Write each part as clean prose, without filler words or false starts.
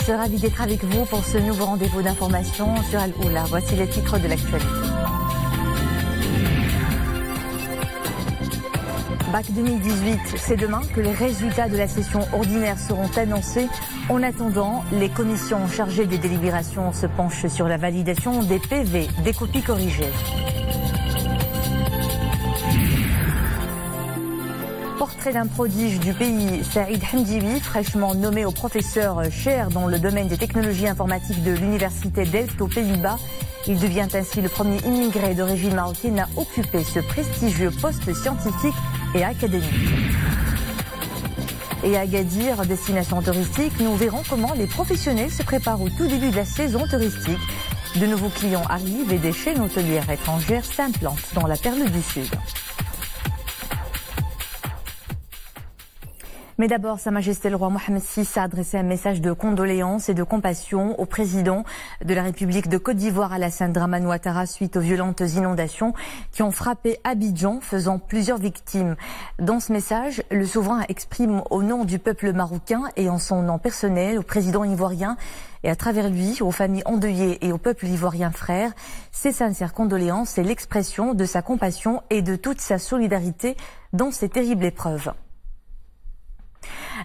tous, ravi d'être avec vous pour ce nouveau rendez-vous d'information sur Al-Oula. Voici les titres de l'actualité. Bac 2018, c'est demain que les résultats de la session ordinaire seront annoncés. En attendant, les commissions chargées des délibérations se penchent sur la validation des PV, des copies corrigées. Portrait d'un prodige du pays, Saïd Hamdiwi, fraîchement nommé au professeur chair dans le domaine des technologies informatiques de l'université d'Elft aux Pays-Bas. Il devient ainsi le premier immigré d'origine marocaine à occuper ce prestigieux poste scientifique et académique. Et à Agadir, destination touristique, nous verrons comment les professionnels se préparent au tout début de la saison touristique. De nouveaux clients arrivent et des chaînes hôtelières étrangères s'implantent dans la Perle du Sud. Mais d'abord, Sa Majesté le roi Mohamed VI a adressé un message de condoléances et de compassion au président de la République de Côte d'Ivoire, Alassane Dramane Ouattara, suite aux violentes inondations qui ont frappé Abidjan, faisant plusieurs victimes. Dans ce message, le souverain exprime au nom du peuple marocain et en son nom personnel au président ivoirien et à travers lui aux familles endeuillées et au peuple ivoirien frère ses sincères condoléances et l'expression de sa compassion et de toute sa solidarité dans ces terribles épreuves.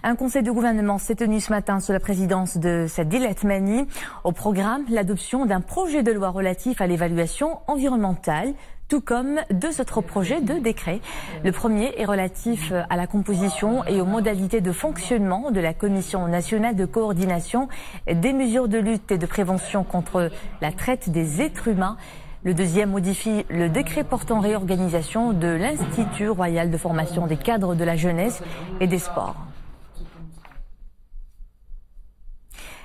Un conseil de gouvernement s'est tenu ce matin sous la présidence de Sadil Atmani. Au programme, l'adoption d'un projet de loi relatif à l'évaluation environnementale, tout comme deux autres projets de décret. Le premier est relatif à la composition et aux modalités de fonctionnement de la Commission nationale de coordination des mesures de lutte et de prévention contre la traite des êtres humains. Le deuxième modifie le décret portant réorganisation de l'Institut royal de formation des cadres de la jeunesse et des sports.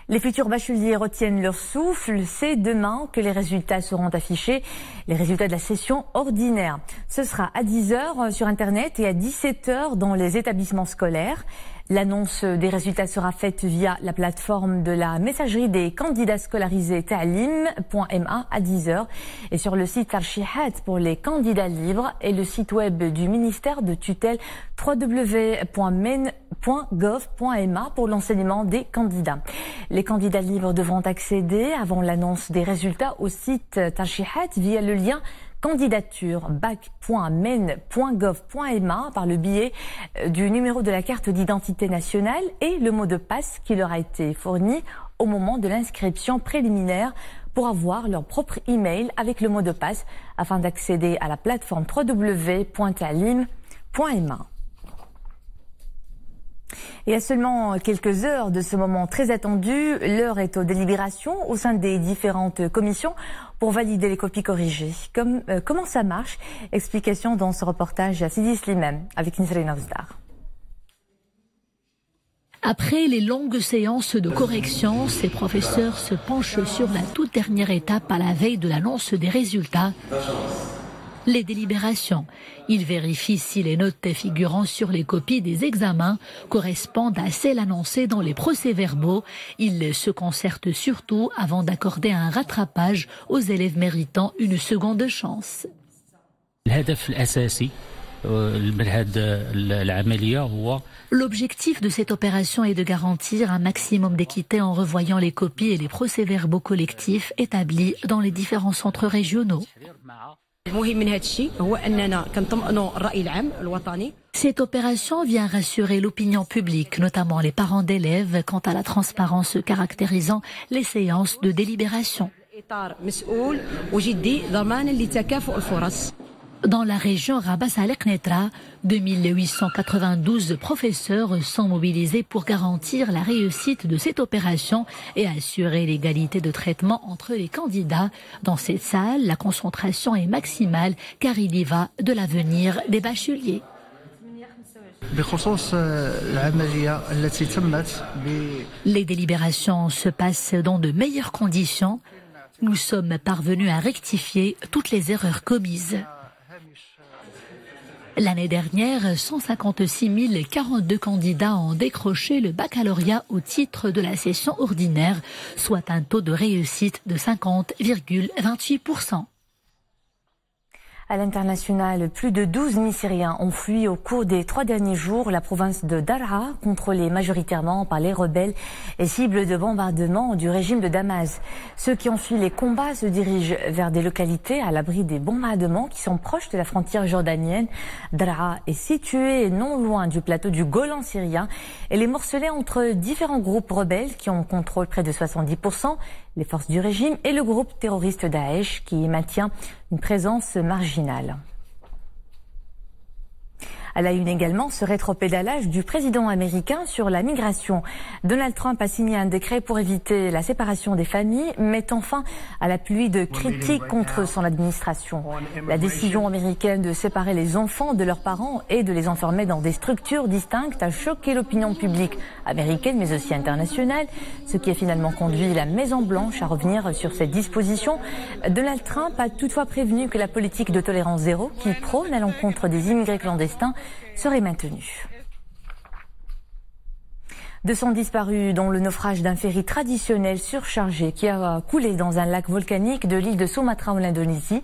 Les futurs bacheliers retiennent leur souffle. C'est demain que les résultats seront affichés, les résultats de la session ordinaire. Ce sera à 10h sur Internet et à 17h dans les établissements scolaires. L'annonce des résultats sera faite via la plateforme de la messagerie des candidats scolarisés Ta'lim.ma à 10h et sur le site Tarchihat pour les candidats libres et le site web du ministère de tutelle www.men.gov.ma pour l'enseignement des candidats. Les candidats libres devront accéder avant l'annonce des résultats au site Tarchihat via le lien candidature bac.men.gov.ma par le biais du numéro de la carte d'identité nationale et le mot de passe qui leur a été fourni au moment de l'inscription préliminaire pour avoir leur propre email avec le mot de passe afin d'accéder à la plateforme www.talim.ma. Et à seulement quelques heures de ce moment très attendu, l'heure est aux délibérations au sein des différentes commissions pour valider les copies corrigées. Comment ça marche? Explication dans ce reportage à Sidi Slimane avec Nisrine Avzdar. Après les longues séances de correction, ces professeurs se penchent sur la toute dernière étape à la veille de l'annonce des résultats. Les délibérations. Ils vérifient si les notes figurant sur les copies des examens correspondent à celles annoncées dans les procès-verbaux. Ils se concertent surtout avant d'accorder un rattrapage aux élèves méritant une seconde chance. L'objectif de cette opération est de garantir un maximum d'équité en revoyant les copies et les procès-verbaux collectifs établis dans les différents centres régionaux. Cette opération vient rassurer l'opinion publique, notamment les parents d'élèves, quant à la transparence caractérisant les séances de délibération. Dans la région Rabat-Salek-Netra, 2892 professeurs sont mobilisés pour garantir la réussite de cette opération et assurer l'égalité de traitement entre les candidats. Dans cette salle, la concentration est maximale car il y va de l'avenir des bacheliers. Les délibérations se passent dans de meilleures conditions. Nous sommes parvenus à rectifier toutes les erreurs commises. L'année dernière, 156 042 candidats ont décroché le baccalauréat au titre de la session ordinaire, soit un taux de réussite de 50,28%. À l'international, plus de 12 000 Syriens ont fui au cours des 3 derniers jours la province de Daraa, contrôlée majoritairement par les rebelles et cible de bombardement du régime de Damas. Ceux qui ont fui les combats se dirigent vers des localités à l'abri des bombardements qui sont proches de la frontière jordanienne. Daraa est située non loin du plateau du Golan syrien. Elle est morcelée entre différents groupes rebelles qui ont contrôle près de 70%, les forces du régime et le groupe terroriste Daesh qui maintient une présence marginale. À la une également, ce rétropédalage du président américain sur la migration. Donald Trump a signé un décret pour éviter la séparation des familles, mettant fin à la pluie de critiques contre son administration. La décision américaine de séparer les enfants de leurs parents et de les enfermer dans des structures distinctes a choqué l'opinion publique américaine, mais aussi internationale, ce qui a finalement conduit la Maison-Blanche à revenir sur cette disposition. Donald Trump a toutefois prévenu que la politique de tolérance zéro, qui prône à l'encontre des immigrés clandestins, serait maintenue. 200 disparus, dont le naufrage d'un ferry traditionnel surchargé qui a coulé dans un lac volcanique de l'île de Sumatra en Indonésie.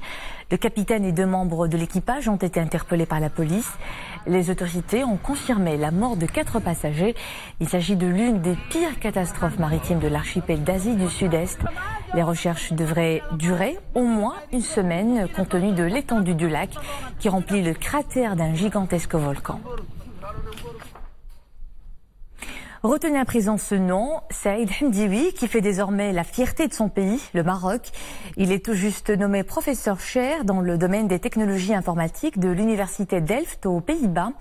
Le capitaine et 2 membres de l'équipage ont été interpellés par la police. Les autorités ont confirmé la mort de 4 passagers. Il s'agit de l'une des pires catastrophes maritimes de l'archipel d'Asie du Sud-Est. Les recherches devraient durer au moins une semaine compte tenu de l'étendue du lac qui remplit le cratère d'un gigantesque volcan. Retenez à présent ce nom, Saïd Hamdioui, qui fait désormais la fierté de son pays, le Maroc. Il est tout juste nommé professeur chair dans le domaine des technologies informatiques de l'université Delft aux Pays-Bas,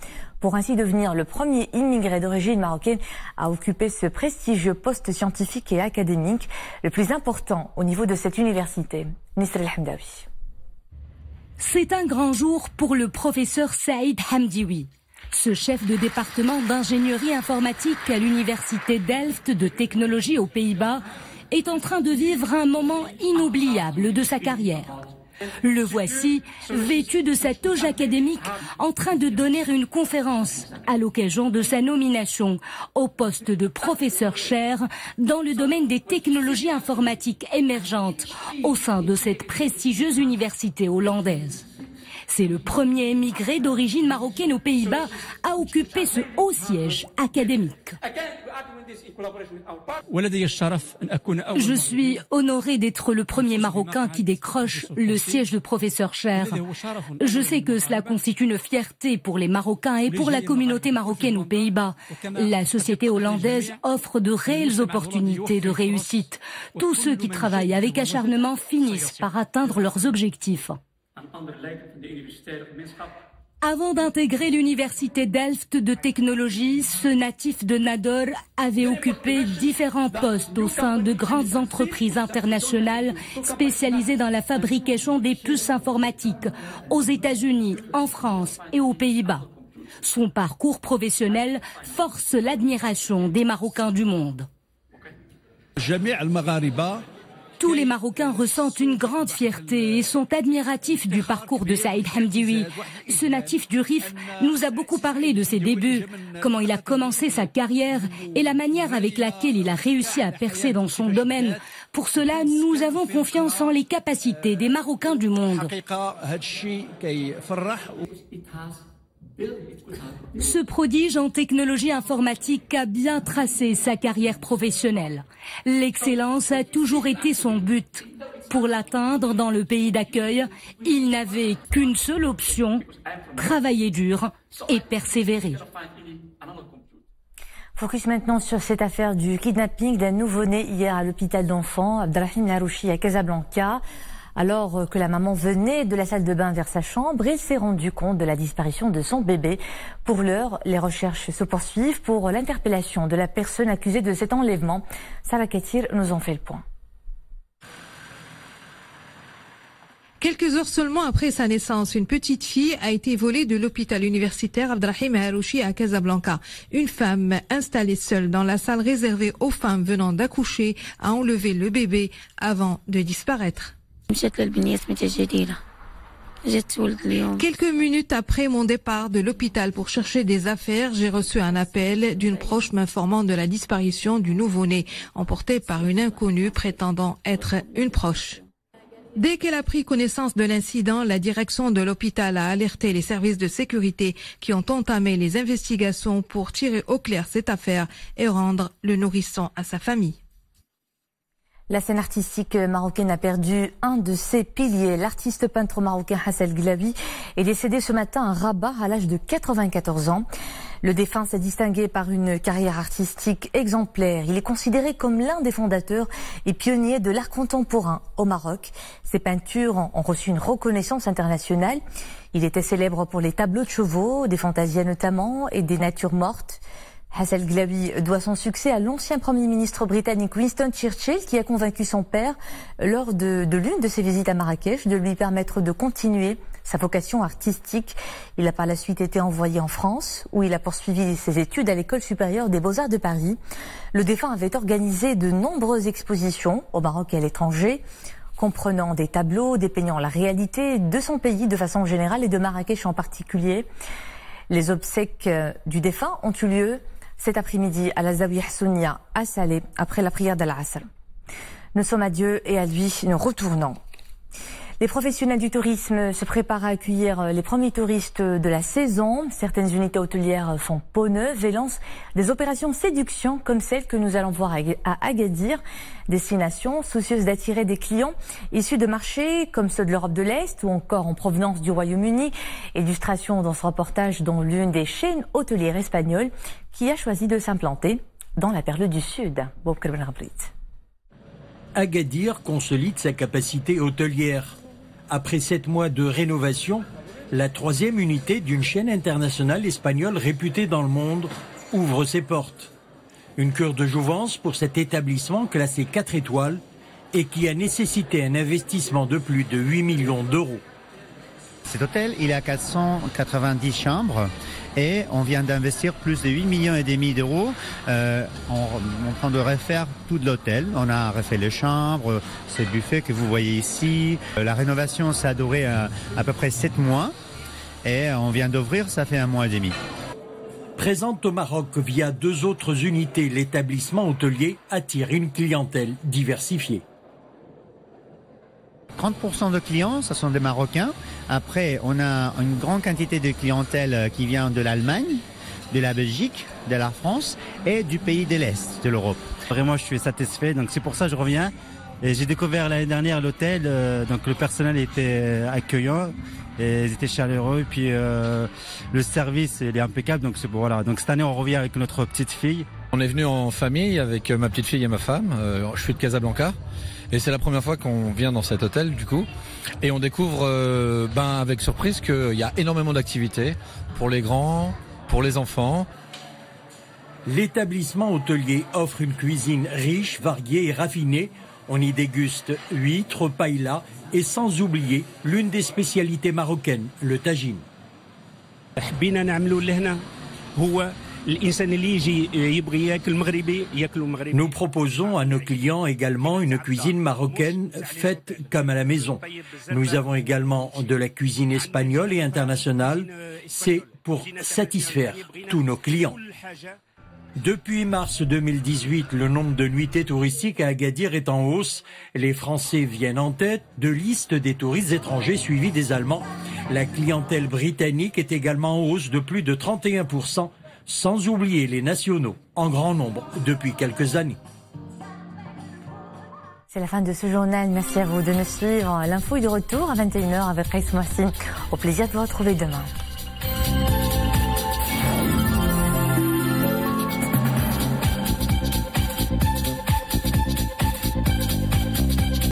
pour ainsi devenir le premier immigré d'origine marocaine à occuper ce prestigieux poste scientifique et académique, le plus important au niveau de cette université. Nisra El-Hamdaoui. C'est un grand jour pour le professeur Saïd Hamdioui. Ce chef de département d'ingénierie informatique à l'université Delft de technologie aux Pays-Bas est en train de vivre un moment inoubliable de sa carrière. Le voici, vêtu de sa toge académique, en train de donner une conférence à l'occasion de sa nomination au poste de professeur chair dans le domaine des technologies informatiques émergentes au sein de cette prestigieuse université hollandaise. C'est le premier émigré d'origine marocaine aux Pays-Bas à occuper ce haut siège académique. Je suis honoré d'être le premier Marocain qui décroche le siège de professeur chair. Je sais que cela constitue une fierté pour les Marocains et pour la communauté marocaine aux Pays-Bas. La société hollandaise offre de réelles opportunités de réussite. Tous ceux qui travaillent avec acharnement finissent par atteindre leurs objectifs. Avant d'intégrer l'université Delft de technologie, ce natif de Nador avait occupé différents postes au sein de grandes entreprises internationales spécialisées dans la fabrication des puces informatiques aux États-Unis, en France et aux Pays-Bas. Son parcours professionnel force l'admiration des Marocains du monde. Tous les Marocains ressentent une grande fierté et sont admiratifs du parcours de Saïd Hamdioui. Ce natif du Rif nous a beaucoup parlé de ses débuts, comment il a commencé sa carrière et la manière avec laquelle il a réussi à percer dans son domaine. Pour cela, nous avons confiance en les capacités des Marocains du monde. Ce prodige en technologie informatique a bien tracé sa carrière professionnelle. L'excellence a toujours été son but. Pour l'atteindre dans le pays d'accueil, il n'avait qu'une seule option, travailler dur et persévérer. Focus maintenant sur cette affaire du kidnapping d'un nouveau-né hier à l'hôpital d'enfants, Abdelrahim Larouchi à Casablanca. Alors que la maman venait de la salle de bain vers sa chambre, elle s'est rendue compte de la disparition de son bébé. Pour l'heure, les recherches se poursuivent pour l'interpellation de la personne accusée de cet enlèvement. Sarah Katir nous en fait le point. Quelques heures seulement après sa naissance, une petite fille a été volée de l'hôpital universitaire Abdelrahim Larouchi à Casablanca. Une femme installée seule dans la salle réservée aux femmes venant d'accoucher a enlevé le bébé avant de disparaître. Quelques minutes après mon départ de l'hôpital pour chercher des affaires, j'ai reçu un appel d'une proche m'informant de la disparition du nouveau-né, emporté par une inconnue prétendant être une proche. Dès qu'elle a pris connaissance de l'incident, la direction de l'hôpital a alerté les services de sécurité qui ont entamé les investigations pour tirer au clair cette affaire et rendre le nourrisson à sa famille. La scène artistique marocaine a perdu un de ses piliers. L'artiste peintre marocain Hassel Glaoui est décédé ce matin à Rabat à l'âge de 94 ans. Le défunt s'est distingué par une carrière artistique exemplaire. Il est considéré comme l'un des fondateurs et pionniers de l'art contemporain au Maroc. Ses peintures ont reçu une reconnaissance internationale. Il était célèbre pour les tableaux de chevaux, des fantasias notamment et des natures mortes. Hassel Glaoui doit son succès à l'ancien Premier ministre britannique Winston Churchill qui a convaincu son père lors de l'une de ses visites à Marrakech de lui permettre de continuer sa vocation artistique. Il a par la suite été envoyé en France où il a poursuivi ses études à l'École supérieure des Beaux-Arts de Paris. Le défunt avait organisé de nombreuses expositions au Maroc et à l'étranger, comprenant des tableaux dépeignant la réalité de son pays de façon générale et de Marrakech en particulier. Les obsèques du défunt ont eu lieu cet après-midi à la Zawiya Hassounia à Salé, après la prière d'Al-Asr. Nous sommes à Dieu et à lui, nous retournons. Les professionnels du tourisme se préparent à accueillir les premiers touristes de la saison. Certaines unités hôtelières font peau neuve et lancent des opérations séduction comme celle que nous allons voir à Agadir. Destination soucieuse d'attirer des clients issus de marchés comme ceux de l'Europe de l'Est ou encore en provenance du Royaume-Uni. Illustration dans ce reportage dont l'une des chaînes hôtelières espagnoles qui a choisi de s'implanter dans la perle du Sud. Agadir consolide sa capacité hôtelière. Après 7 mois de rénovation, la 3e unité d'une chaîne internationale espagnole réputée dans le monde ouvre ses portes. Une cure de jouvence pour cet établissement classé 4 étoiles et qui a nécessité un investissement de plus de 8 millions d'euros. Cet hôtel, il a 490 chambres et on vient d'investir plus de 8,5 millions d'euros. On train de refaire tout l'hôtel. On a refait les chambres, ce buffet que vous voyez ici. La rénovation, ça a duré à peu près 7 mois et on vient d'ouvrir, ça fait 1 mois et demi. Présente au Maroc via 2 autres unités, l'établissement hôtelier attire une clientèle diversifiée. 30% de clients, ce sont des Marocains. Après, on a une grande quantité de clientèle qui vient de l'Allemagne, de la Belgique, de la France et du pays de l'Est de l'Europe. Vraiment, je suis satisfait, donc c'est pour ça que je reviens. Et j'ai découvert l'année dernière l'hôtel, donc le personnel était accueillant, et ils étaient chaleureux, et puis le service il est impeccable, donc c'est voilà. Donc cette année, on revient avec notre petite fille. On est venu en famille avec ma petite fille et ma femme. Je suis de Casablanca. Et c'est la première fois qu'on vient dans cet hôtel du coup. Et on découvre avec surprise qu'il y a énormément d'activités pour les grands, pour les enfants. L'établissement hôtelier offre une cuisine riche, variée et raffinée. On y déguste huîtres, paella et sans oublier l'une des spécialités marocaines, le tagine. Nous proposons à nos clients également une cuisine marocaine faite comme à la maison. Nous avons également de la cuisine espagnole et internationale. C'est pour satisfaire tous nos clients. Depuis mars 2018, le nombre de nuitées touristiques à Agadir est en hausse. Les Français viennent en tête de liste des touristes étrangers suivis des Allemands. La clientèle britannique est également en hausse de plus de 31%. Sans oublier les nationaux, en grand nombre depuis quelques années. C'est la fin de ce journal. Merci à vous de nous suivre. L'info est de retour à 21h avec Raïs Moussi. Au plaisir de vous retrouver demain.